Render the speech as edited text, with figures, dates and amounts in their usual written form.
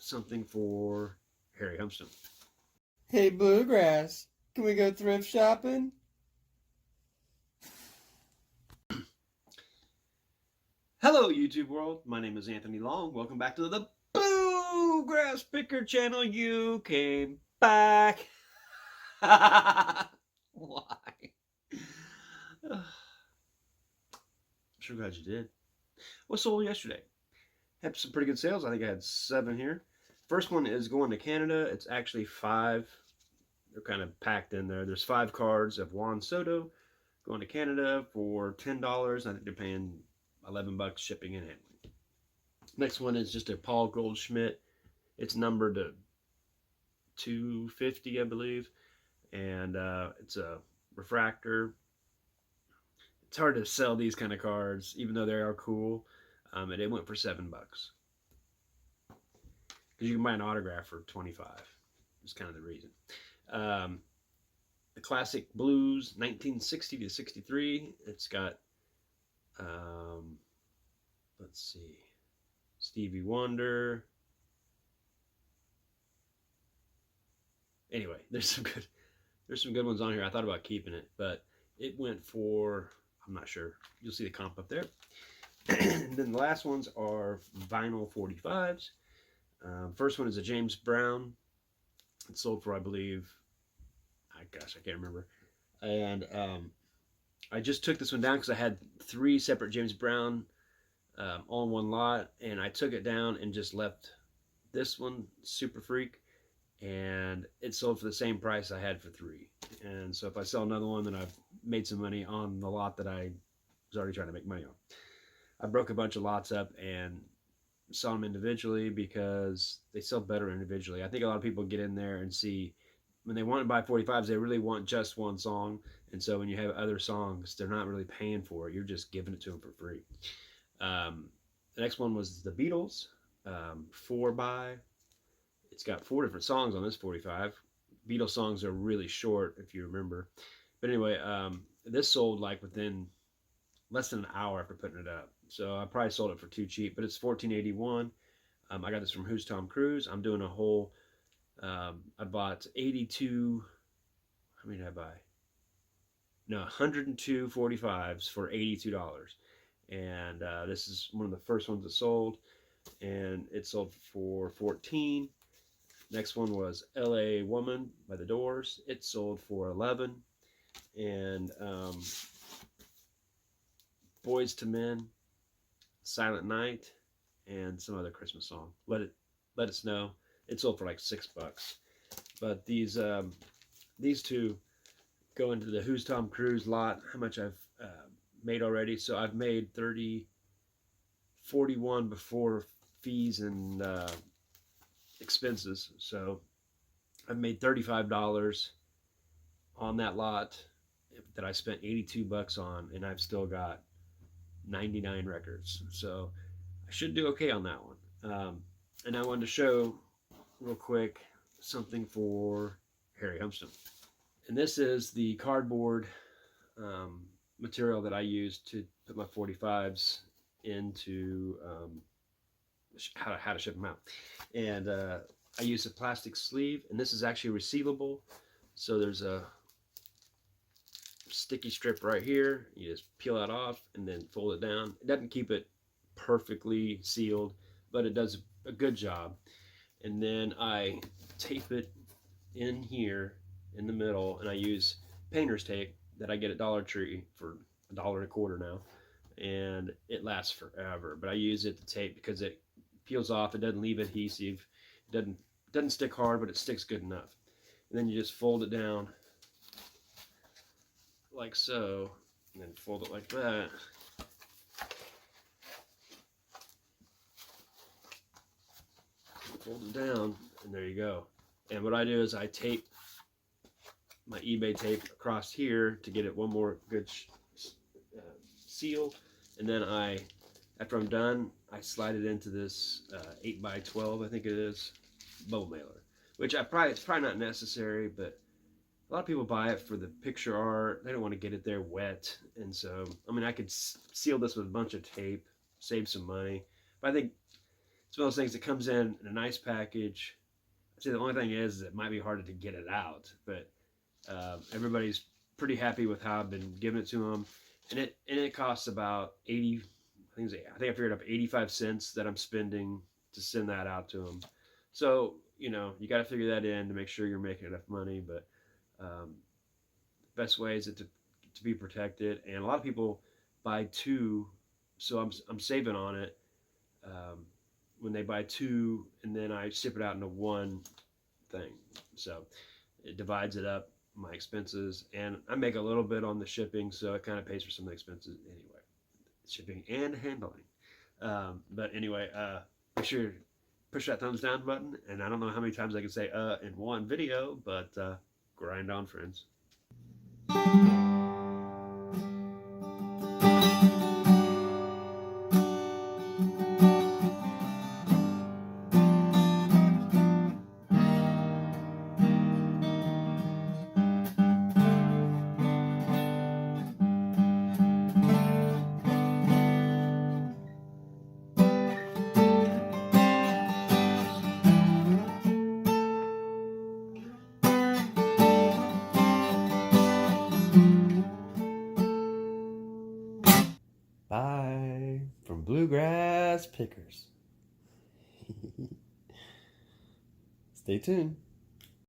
something for Harry Humston. Hey, Bluegrass, can we go thrift shopping? Hello, YouTube world. My name is Anthony Long. Welcome back to the Bluegrass Picker channel. You came back. Why? I'm sure glad you did. What sold yesterday? Had some pretty good sales. I think I had 7 here. First one is going to Canada. It's actually 5. They're kind of packed in there. There's 5 cards of Juan Soto going to Canada for $10. I think they're paying $11 shipping and handling. Next one is just a Paul Goldschmidt. It's numbered to 250, I believe, and it's a refractor. It's hard to sell these kind of cards, even though they are cool. And it went for $7 because you can buy an autograph for 25. Is kind of the reason. The classic blues, 1960 to 63. It's got, let's see, Stevie Wonder. Anyway, there's some good ones on here. I thought about keeping it, but it went for, I'm not sure. You'll see the comp up there. And then the last ones are vinyl 45's. First one is a James Brown. It sold for, I believe, I can't remember. And I just took this one down because I had 3 separate James Brown all in one lot, and I took it down and just left this one, Super Freak, and it sold for the same price I had for 3. And so if I sell another one, then I've made some money on the lot that I was already trying to make money on. I broke a bunch of lots up and saw them individually because they sell better individually. I think a lot of people get in there and see, when they want to buy 45s, they really want just one song. And so when you have other songs, they're not really paying for it. You're just giving it to them for free. The next one was the Beatles, 4x. It's got 4 different songs on this 45. Beatles songs are really short, if you remember. But anyway, this sold like within less than an hour after putting it up. So I probably sold it for too cheap, but it's $14.81. I got this from Who's Tom Cruise. I'm doing a whole, I bought 82, how many did I buy? No, 102 45s for $82. And this is one of the first ones that sold, and it sold for 14. Next one was LA Woman by the Doors. It sold for 11. And Boys to Men, Silent Night, and some other Christmas song. Let It Snow. It sold for like $6. But these 2 go into the Who's Tom Cruise lot. How much I've made already? So I've made 41 before fees and expenses. So I've made $35 on that lot that I spent $82 on, and I've still got 99 records. So I should do okay on that one. And I wanted to show real quick something for Harry Humston. And this is the cardboard material that I used to put my 45s into, how to ship them out. And I used a plastic sleeve, and this is actually resealable. So there's a sticky strip right here. You just peel that off and then fold it down. It doesn't keep it perfectly sealed, but it does a good job. And then I tape it in here in the middle, and I use painter's tape that I get at Dollar Tree for $1.25 now, and it lasts forever. But I use it to tape because it peels off. It doesn't leave adhesive. It doesn't stick hard, but it sticks good enough. And then you just fold it down like so, and then fold it like that. Fold it down, and there you go. And what I do is I tape my eBay tape across here to get it one more good seal, and then after I'm done, I slide it into this 8x12, I think it is, bubble mailer, which it's probably not necessary, but a lot of people buy it for the picture art. They don't want to get it there wet, and so I mean I could seal this with a bunch of tape, save some money, but I think It's one of those things that comes in a nice package. I'd say the only thing is it might be harder to get it out, but everybody's pretty happy with how I've been giving it to them, and it costs about 80. I think I figured up 85 cents that I'm spending to send that out to them. So you got to figure that in to make sure you're making enough money. But best way is it to be protected, and a lot of people buy two, so I'm saving on it. When they buy two, and then I ship it out into one thing, so it divides it up my expenses, and I make a little bit on the shipping, so it kind of pays for some of the expenses anyway, shipping and handling. But anyway, make sure to push that thumbs down button, and I don't know how many times I can say in one video, but grind on, friends. Bye from Bluegrass Pickers. Stay tuned.